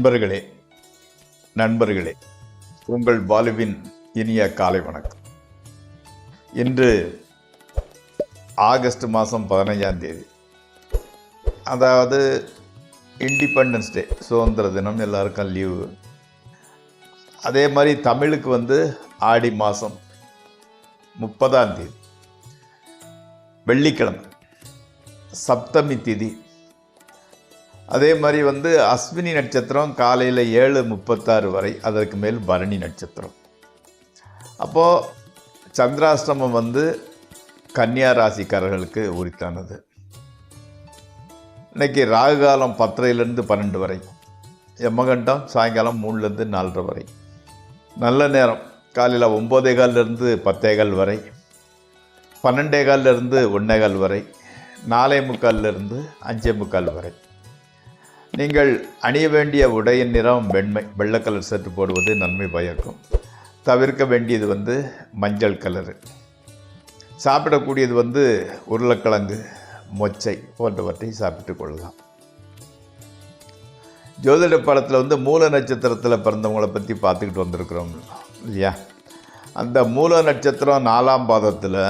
நண்பர்களே உங்கள் பாலுவின் இனிய காலை வணக்கம். இன்று ஆகஸ்ட் மாதம் 15ஆம் தேதி, அதாவது இண்டிபெண்டன்ஸ் டே, சுதந்திர தினம். எல்லாருக்கும் லீவு. அதே மாதிரி தமிழுக்கு ஆடி மாதம் 30ஆம் தேதி வெள்ளிக்கிழமை, சப்தமி திதி. அதே மாதிரி அஸ்வினி நட்சத்திரம் காலையில் 7:36 வரை, அதற்கு மேல் பரணி நட்சத்திரம். அப்போது சந்திராஷ்டமம் கன்னியா ராசிக்காரர்களுக்கு உரித்தானது. இன்றைக்கி ராகு காலம் 10:30லேருந்து 12 வரை, யமகண்டம் சாயங்காலம் 3லேருந்து 4:30 வரை. நல்ல நேரம் காலையில் 9:15லேருந்து 10:15 வரை, 12:15லேருந்து 1:15 வரை, 4:45லேருந்து 5:45 வரை. நீங்கள் அணிய வேண்டிய உடையின் நிறம் வெள்ளை கலர் சற்று போடுவது நன்மை பயக்கும். தவிர்க்க வேண்டியது மஞ்சள் கலரு. சாப்பிடக்கூடியது உருளைக்கிழங்கு, மொச்சை போன்றவற்றை சாப்பிட்டு கொள்ளலாம். ஜோதிட பாடத்தில் மூல நட்சத்திரத்தில் பிறந்தவங்களை பற்றி பார்த்துக்கிட்டு வந்திருக்கிறோம் இல்லையா? அந்த மூல நட்சத்திரம் 4ஆம் பாதத்தில்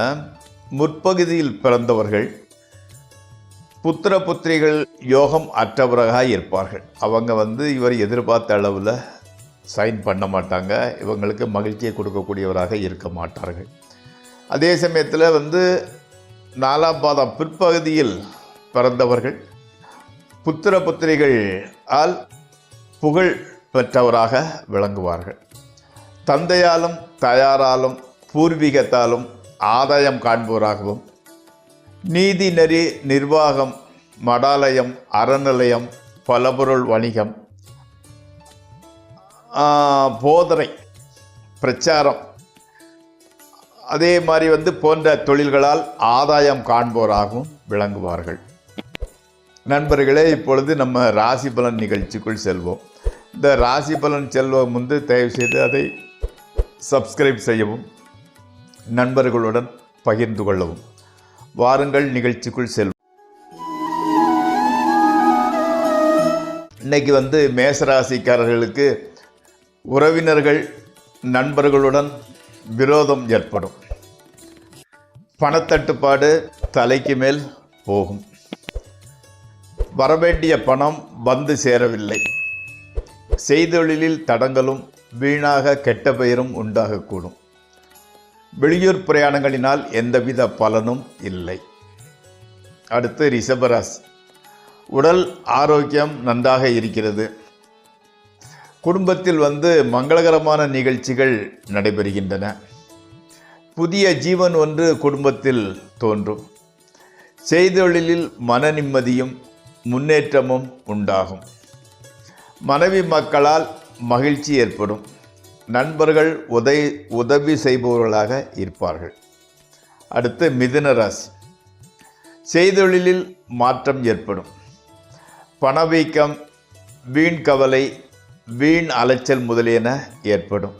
முற்பகுதியில் பிறந்தவர்கள் புத்திர புத்திரிகள் யோகம் அற்றவராக இருப்பார்கள். அவங்க இவர் எதிர்பார்த்த அளவில் சைன் பண்ண மாட்டாங்க. இவங்களுக்கு மகிழ்ச்சியை கொடுக்கக்கூடியவராக இருக்க மாட்டார்கள். அதே சமயத்தில் 4ஆம் பாதம் பிற்பகுதியில் பிறந்தவர்கள் புத்திர புத்திரிகள் ஆல் புகழ் பெற்றவராக விளங்குவார்கள். தந்தையாலும் தாயாராலும் பூர்வீகத்தாலும் ஆதாயம் காண்பவராகவும், நீதி நெறி, நிர்வாகம், மடாலயம், அறநிலையம், பலபொருள் வணிகம், போதனை, பிரச்சாரம், அதே மாதிரி போன்ற தொழில்களால் ஆதாயம் காண்போராகவும் விளங்குவார்கள். நண்பர்களே, இப்பொழுது நம்ம ராசி பலன் நிகழ்ச்சிக்குள் செல்வோம். இந்த ராசி பலன் செல்வோம் தயவுசெய்து அதை சப்ஸ்கிரைப் செய்யவும், நண்பர்களுடன் பகிர்ந்து கொள்ளவும். வாருங்கள், நிகழ்ச்சிக்குள் செல்வோம். இன்றைக்கி மேசராசிக்காரர்களுக்கு உறவினர்கள், நண்பர்களுடன் விரோதம் ஏற்படும். பணத்தட்டுப்பாடு தலைக்கு மேல் போகும். வரவேண்டிய பணம் சேரவில்லை. செய்தொழிலில் தடங்களும் வீணாக கெட்ட பெயரும் உண்டாகக்கூடும். வெளியூர் பிரயாணங்களினால் எந்தவித பலனும் இல்லை. அடுத்து ரிஷபராசி. உடல் ஆரோக்கியம் நன்றாக இருக்கிறது. குடும்பத்தில் மங்களகரமான நிகழ்ச்சிகள் நடைபெறுகின்றன. புதிய ஜீவன் ஒன்று குடும்பத்தில் தோன்றும். செய்தொழிலில் மன நிம்மதியும் முன்னேற்றமும் உண்டாகும். மனைவி மக்களால் மகிழ்ச்சி ஏற்படும். நண்பர்கள் உதவி செய்பவர்களாக இருப்பார்கள். அடுத்து மிதுன ராசி. செய்தொழிலில் மாற்றம் ஏற்படும். பணவீக்கம், வீண் கவலை, வீண் அலைச்சல் முதலியன ஏற்படும்.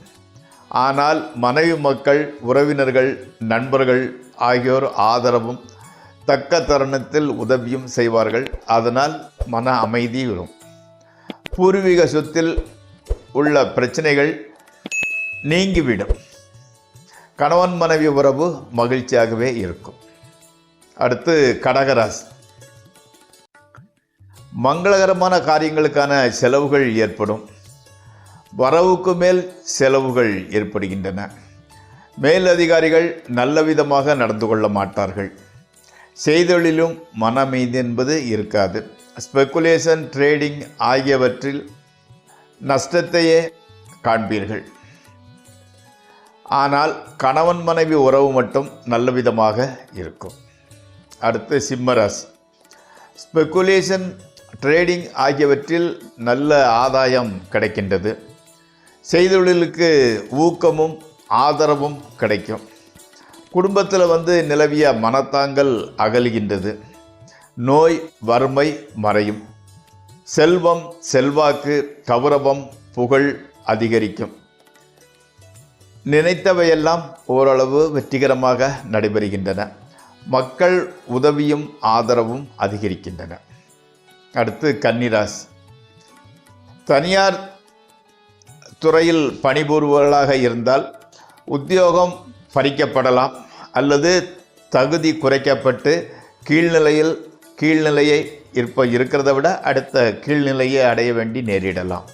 ஆனால் மனைவி மக்கள், உறவினர்கள், நண்பர்கள் ஆகியோர் ஆதரவும் தக்க தருணத்தில் உதவியும் செய்வார்கள். அதனால் மன அமைதி வரும். பூர்வீக சொத்தில் உள்ள பிரச்சனைகள் நீங்கிவிடும். கணவன் மனைவி உறவு மகிழ்ச்சியாகவே இருக்கும். அடுத்து கடகராசி. மங்களகரமான காரியங்களுக்கான செலவுகள் ஏற்படும். வரவுக்கு மேல் செலவுகள் ஏற்படுகின்றன. மேலதிகாரிகள் நல்ல விதமாக நடந்து கொள்ள மாட்டார்கள். செய்தொழிலும் மன அமைதி என்பது இருக்காது. ஸ்பெக்குலேஷன், ட்ரேடிங் ஆகியவற்றில் நஷ்டத்தையே காண்பீர்கள். ஆனால் கணவன் மனைவி உறவு மட்டும் நல்ல விதமாக இருக்கும். அடுத்து சிம்மராசி. ஸ்பெக்குலேஷன், ட்ரேடிங் ஆகியவற்றில் நல்ல ஆதாயம் கிடைக்கின்றது. செய்தொழிலுக்கு ஊக்கமும் ஆதரவும் கிடைக்கும். குடும்பத்தில் நிலவிய மனத்தாங்கல் அகலுகின்றது. நோய் வறுமை மறையும். செல்வம், செல்வாக்கு, கௌரவம், புகழ் அதிகரிக்கும். நினைத்தவையெல்லாம் ஓரளவு வெற்றிகரமாக நடைபெறுகின்றன. மக்கள் உதவியும் ஆதரவும் அதிகரிக்கின்றன. அடுத்து கன்னிராசி. தனியார் துறையில் பணிபுரிபவர்களாக இருந்தால் உத்தியோகம் பறிக்கப்படலாம் அல்லது தகுதி குறைக்கப்பட்டு கீழ்நிலையை இருக்கிறத விட அடுத்த கீழ்நிலையை அடைய வேண்டி நேரிடலாம்.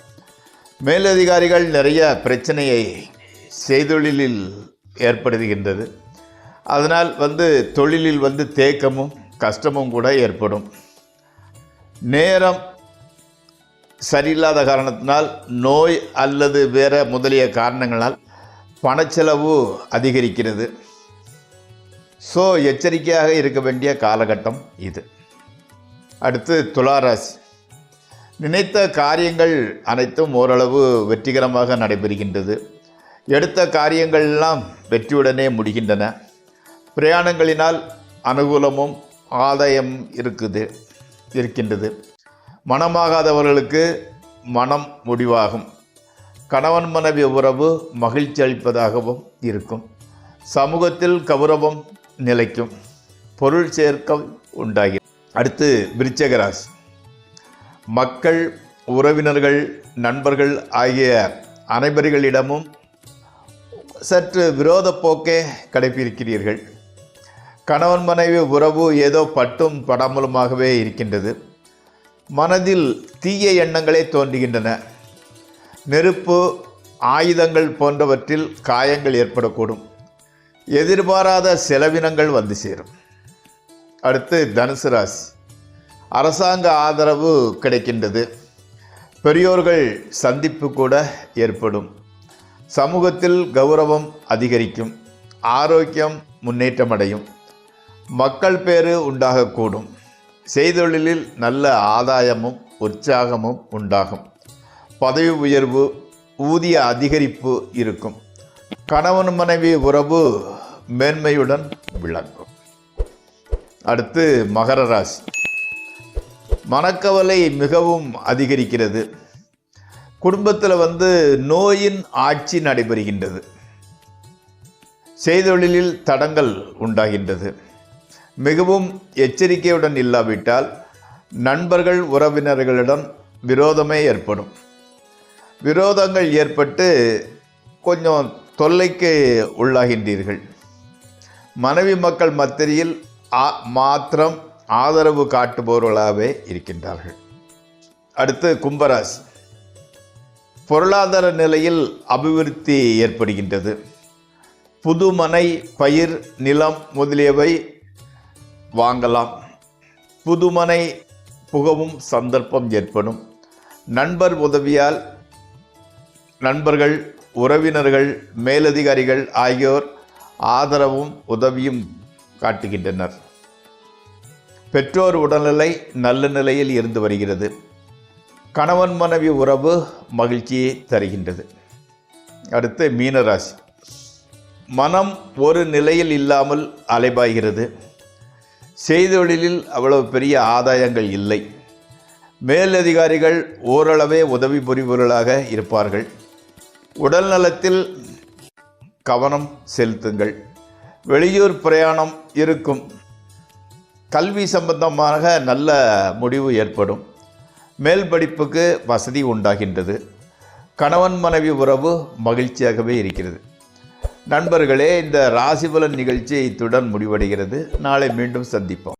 மேலதிகாரிகள் நிறைய பிரச்சனையை செய்தொழிலில் ஏற்படுகின்றது. அதனால் தொழிலில் தேக்கமும் கஷ்டமும் கூட ஏற்படும். நேரம் சரியில்லாத காரணத்தினால் நோய் அல்லது வேறு முதலிய காரணங்களால் பணச்செலவு அதிகரிக்கிறது. ஸோ எச்சரிக்கையாக இருக்க வேண்டிய காலகட்டம் இது. அடுத்து துளாராசி. நினைத்த காரியங்கள் அனைத்தும் ஓரளவு வெற்றிகரமாக நடைபெறுகின்றது. எடுத்த காரியங்கள் எல்லாம் வெற்றியுடனே முடிகின்றன. பிரயாணங்களினால் அனுகூலமும் ஆதாயம் இருக்கின்றது. மனமாகாதவர்களுக்கு மனம் முடிவாகும். கணவன் மனைவி உறவு மகிழ்ச்சி அளிப்பதாகவும் இருக்கும். சமூகத்தில் கௌரவம் நிலைக்கும். பொருள் சேர்க்கை உண்டாகி. அடுத்து விருச்சிக ராசி. மக்கள், உறவினர்கள், நண்பர்கள் ஆகிய அனைவர்களிடமும் சற்று விரோத போக்கே கடைபிடிக்கிறீர்கள். கணவன் மனைவி உறவு ஏதோ பட்டும் படாமலுமாகவே இருக்கின்றது. மனதில் தீய எண்ணங்களே தோன்றுகின்றன. நெருப்பு, ஆயுதங்கள் போன்றவற்றில் காயங்கள் ஏற்படக்கூடும். எதிர்பாராத செலவினங்கள் வந்து சேரும். அடுத்து தனுசு ராசி. அரசாங்க ஆதரவு கிடைக்கின்றது. பெரியோர்கள் சந்திப்பு கூட ஏற்படும். சமூகத்தில் கௌரவம் அதிகரிக்கும். ஆரோக்கியம் முன்னேற்றமடையும். மக்கள் பேறு உண்டாகக்கூடும். செய்தொழிலில் நல்ல ஆதாயமும் உற்சாகமும் உண்டாகும். பதவி உயர்வு, ஊதிய அதிகரிப்பு இருக்கும். கணவன் மனைவி உறவு மேன்மையுடன் விளங்கும். அடுத்து மகர ராசி. மனக்கவலை மிகவும் அதிகரிக்கிறது. குடும்பத்தில் நோயின் ஆட்சி நடைபெறுகின்றது. செய்தொழிலில் தடங்கள் உண்டாகின்றது. மிகவும் எச்சரிக்கையுடன் இல்லாவிட்டால் நண்பர்கள், உறவினர்களிடம் விரோதமே ஏற்படும். விரோதங்கள் ஏற்பட்டு கொஞ்சம் தொல்லைக்கு உள்ளாகின்றீர்கள். மனைவி மக்கள் மத்தியில் மாத்திரம் ஆதரவு காட்டுபவர்களாகவே இருக்கின்றார்கள். அடுத்து கும்பராசி. பொருளாதார நிலையில் அபிவிருத்தி ஏற்படுகின்றது. புதுமனை, பயிர், நிலம் முதலியவை வாங்கலாம். புதுமனை புகவும் சந்தர்ப்பம் ஏற்படும். நண்பர் உதவியால் நண்பர்கள், உறவினர்கள், மேலதிகாரிகள் ஆகியோர் ஆதரவும் உதவியும் காட்டுகின்றனர். பெற்றோர் உடல்நிலை நல்ல நிலையில் இருந்து வருகிறது. கணவன் மனைவி உறவு மகிழ்ச்சியை தருகின்றது. அடுத்து மீனராசி. மனம் ஒரு நிலையில் இல்லாமல் அலைபாய்கிறது. செய்தொழிலில் அவ்வளவு பெரிய ஆதாயங்கள் இல்லை. மேலதிகாரிகள் ஓரளவே உதவி புரிபவர்களாக இருப்பார்கள். உடல் நலத்தில் கவனம் செலுத்துங்கள். வெளியூர் பிரயாணம் இருக்கும். கல்வி சம்பந்தமாக நல்ல முடிவு ஏற்படும். மேல் படிப்புக்கு வசதி உண்டாகின்றது. கணவன் மனைவி உறவு மகிழ்ச்சியாகவே இருக்கிறது. நண்பர்களே, இந்த ராசிபலன் நிகழ்ச்சி இத்துடன் முடிவடைகிறது. நாளை மீண்டும் சந்திப்போம்.